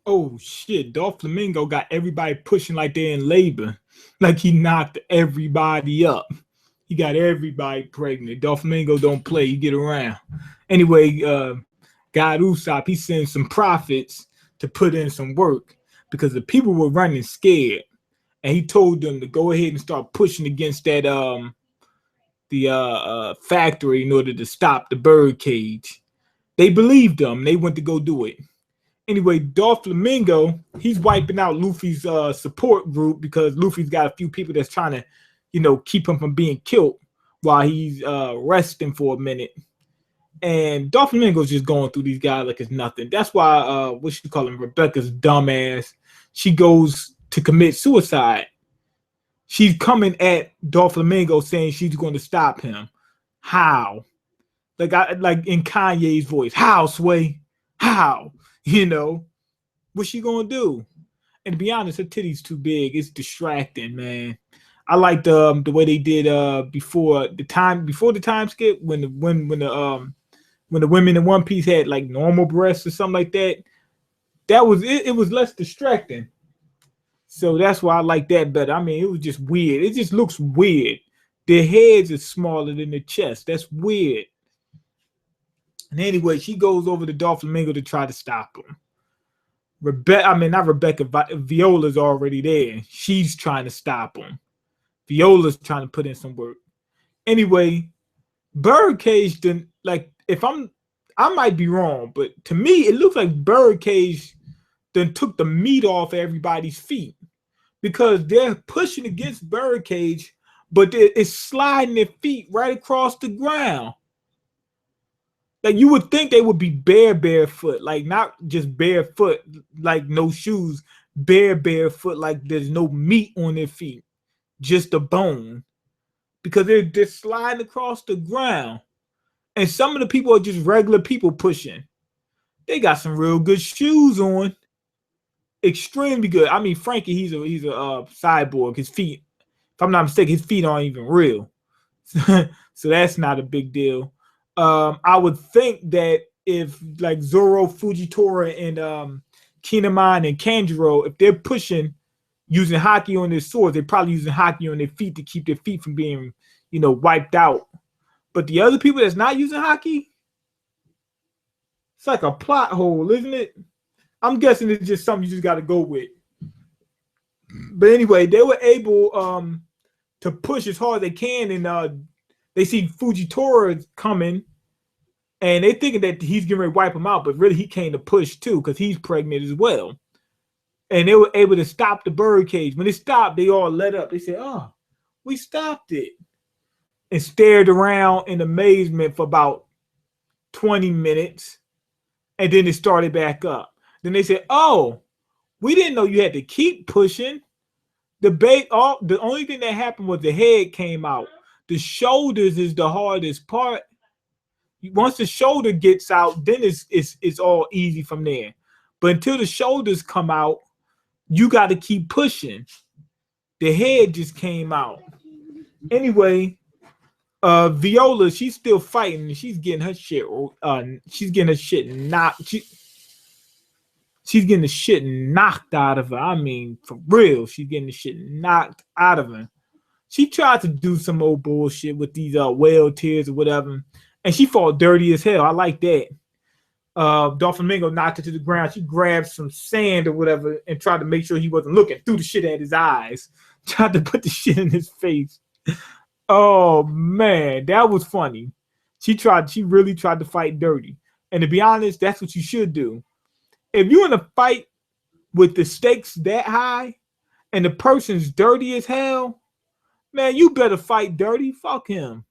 Oh shit, Doflamingo got everybody pushing like they're in labor. Like he knocked everybody up. He got everybody pregnant. Doflamingo don't play, he get around. Anyway, God Usopp, he sends some prophets to put in some work because the people were running scared. And he told them to go ahead and start pushing against that the factory in order to stop the bird cage. They believed them. They went to go do it. Anyway, Doflamingo, he's wiping out Luffy's support group because Luffy's got a few people that's trying to, keep him from being killed while he's resting for a minute. And Doflamingo's just going through these guys like it's nothing. That's why, what she call him, Rebecca's dumbass, she goes to commit suicide. She's coming at Doflamingo saying she's going to stop him. How? Like in Kanye's voice. How, Sway? How? What's she gonna do? And to be honest, her titty's too big. It's distracting, man. I like the way they did before the time skip when the women in One Piece had like normal breasts or something like that. That was it. It was less distracting. So that's why I like that better. I mean, it was just weird. It just looks weird. Their heads are smaller than the chest. That's weird. And anyway, she goes over to Doflamingo to try to stop him. Not Rebecca. Viola's already there. She's trying to stop him. Viola's trying to put in some work. Anyway, Birdcage didn't like. I might be wrong, but to me, it looks like Birdcage then took the meat off everybody's feet because they're pushing against Birdcage, but it's sliding their feet right across the ground. Like you would think they would be barefoot, like not just barefoot, like no shoes, barefoot, like there's no meat on their feet, just a bone, because they're sliding across the ground. And some of the people are just regular people pushing. They got some real good shoes on, extremely good. I mean, Frankie, he's a cyborg. His feet, if I'm not mistaken, his feet aren't even real, so that's not a big deal. I would think that if like Zoro, Fujitora, and Kinemon and Kanjuro, if they're pushing using hockey on their swords, they're probably using hockey on their feet to keep their feet from being, wiped out. But the other people that's not using hockey, it's like a plot hole, isn't it? I'm guessing it's just something you just got to go with. But anyway, they were able to push as hard as they can, and they see Fujitora coming, and they thinking that he's getting ready to wipe him out, but really he came to push too because he's pregnant as well. And they were able to stop the birdcage. When they stopped, they all let up. They said, "Oh, we stopped it," and stared around in amazement for about 20 minutes, and then it started back up. Then they said, "Oh, we didn't know you had to keep pushing." The only thing that happened was the head came out. The shoulders is the hardest part. Once the shoulder gets out, then it's all easy from there. But until the shoulders come out, you got to keep pushing. The head just came out. Anyway, Viola, she's still fighting. She's getting her shit. She's getting her shit knocked. She's getting the shit knocked out of her. I mean, for real, she's getting the shit knocked out of her. She tried to do some old bullshit with these whale tears or whatever, and she fought dirty as hell. I like that. Doflamingo knocked her to the ground. She grabbed some sand or whatever and tried to make sure he wasn't looking, threw the shit at his eyes, tried to put the shit in his face. Oh, man, that was funny. She really tried to fight dirty. And to be honest, that's what you should do. If you're in a fight with the stakes that high and the person's dirty as hell, man, you better fight dirty. Fuck him.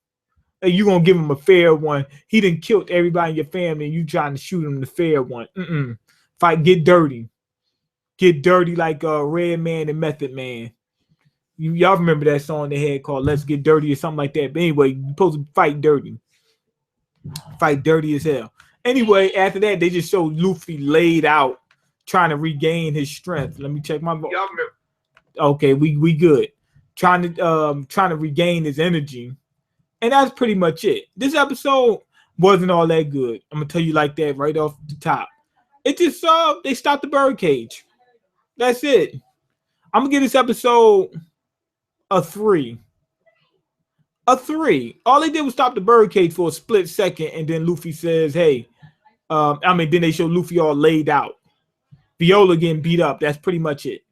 And you gonna give him a fair one. He done killed everybody in your family and you trying to shoot him the fair one. Fight, get dirty. Get dirty like Red Man and Method Man. Y'all remember that song they had called Let's Get Dirty or something like that. But anyway, you're supposed to fight dirty. Fight dirty as hell. Anyway, after that, they just showed Luffy laid out, trying to regain his strength. Let me check my book. Okay, we good. Trying to regain his energy. And that's pretty much it. This episode wasn't all that good. I'm gonna tell you like that right off the top. It just they stopped the birdcage. That's it. I'm gonna give this episode a 3. A 3. All they did was stop the birdcage for a split second, and then Luffy says, "Hey," then they show Luffy all laid out, Viola getting beat up. That's pretty much it.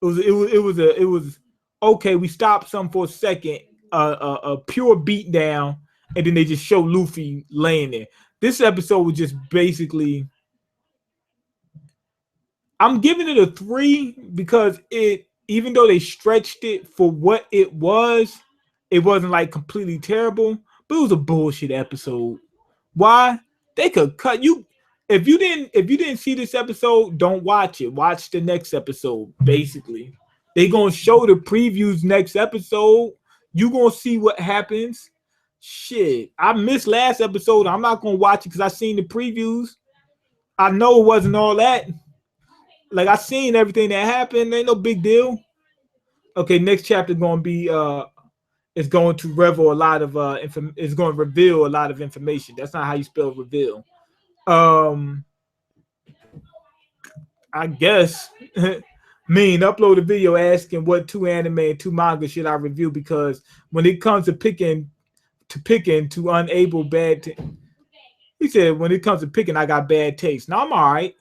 It was okay. We stopped some for a second, a pure beat down, and then they just show Luffy laying there. This episode was just basically. I'm giving it a 3 because even though they stretched it for what it wasn't like completely terrible, but it was a bullshit episode. Why? They could cut you. If you didn't see this episode, don't watch it. Watch the next episode. Basically, they gonna show the previews next episode. You gonna see what happens. Shit, I missed last episode. I'm not gonna watch it because I seen the previews. I know it wasn't all that. Like I seen everything that happened. Ain't no big deal. Okay, next chapter gonna be it's going to reveal a lot of it's going to reveal a lot of information. That's not how you spell reveal. I guess Mean upload a video asking what 2 anime and 2 manga should I review, because when it comes to picking to unable bad he said when it comes to picking I got bad taste. Now I'm all right.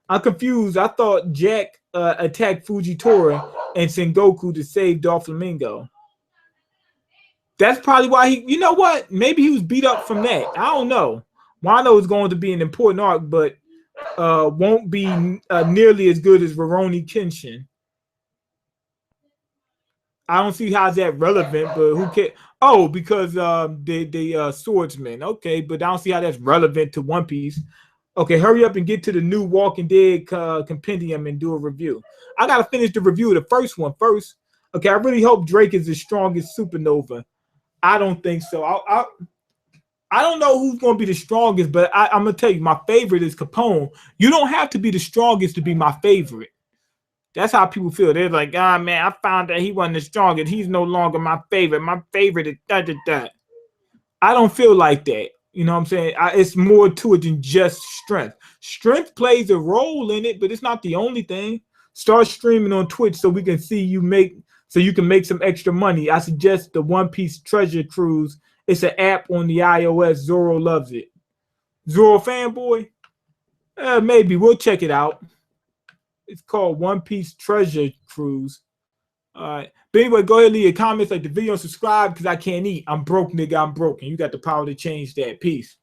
I'm confused. I thought Jack attacked Fujitora and Sengoku to save Doflamingo. That's probably why he, you know what? Maybe he was beat up from that. I don't know. Wano is going to be an important arc, but won't be nearly as good as Rurouni Kenshin. I don't see how's that relevant, but who cares? Oh, because the swordsman. Okay, but I don't see how that's relevant to One Piece. Okay, hurry up and get to the new Walking Dead compendium and do a review. I gotta finish the review of the first one first. Okay, I really hope Drake is the strongest supernova. I don't think so. I don't know who's going to be the strongest, but I'm going to tell you, my favorite is Capone. You don't have to be the strongest to be my favorite. That's how people feel. They're like, man, I found that he wasn't the strongest. He's no longer my favorite. My favorite is that. I don't feel like that. You know what I'm saying? It's more to it than just strength. Strength plays a role in it, but it's not the only thing. Start streaming on Twitch so we can see you can make some extra money. I suggest the One Piece Treasure Cruise. It's an app on the iOS. Zoro loves it. Zoro fanboy? Maybe. We'll check it out. It's called One Piece Treasure Cruise. All right. But anyway, go ahead and leave your comments, like the video, and subscribe because I can't eat. I'm broke, nigga. I'm broken. You got the power to change that. Peace.